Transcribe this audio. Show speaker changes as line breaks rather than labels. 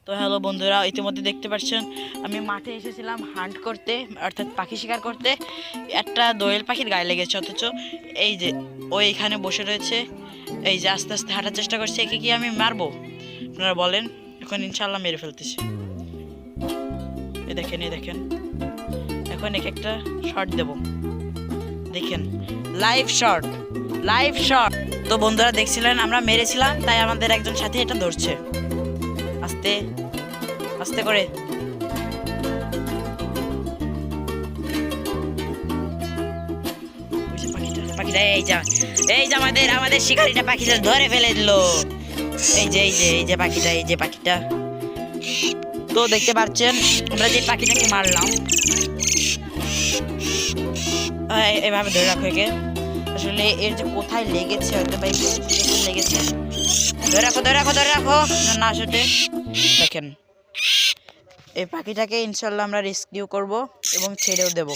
তো হ্যালো বন্ধুরা, ইতিমধ্যে দেখতে পাচ্ছেন আমি মাঠে এসেছিলাম হান্ট করতে, অর্থাৎ পাখি শিকার করতে। একটা দোয়েল পাখির গায়ে লেগেছে, অথচ এই যে ও এখানে বসে রয়েছে। এই যে আস্তে আস্তে হাঁটার চেষ্টা করছে, একে কি আমি মারবো আপনারা বলেন? এখন ইনশাল্লাহ মেরে ফেলতেছি। এই দেখেন, এই দেখেন, এখন একে একটা শট দেব। দেখেন, লাইভ শট, লাইভ শট। তো বন্ধুরা দেখছিলেন আমরা মেরেছিলাম, তাই আমাদের একজন সাথী এটা ধরছে। আস্তে আস্তে করে। পাখিটা এই যে আমাদের শিকারিটা পাখিটা ধরে ফেলে দিল। এই যে পাখিটা। তো দেখতে পাচ্ছেন আমরা যে পাখিটাকে মারলাম, এভাবে ধরে রাখো একে। আসলে এর যে কোথায় লেগেছে, হয়তো বা লেগেছে। ধরে রাখো না আসলে। দেখেন, এই পাখিটাকে ইনশাল্লাহ আমরা রেস্কিউ করব এবং ছেড়েও দেব।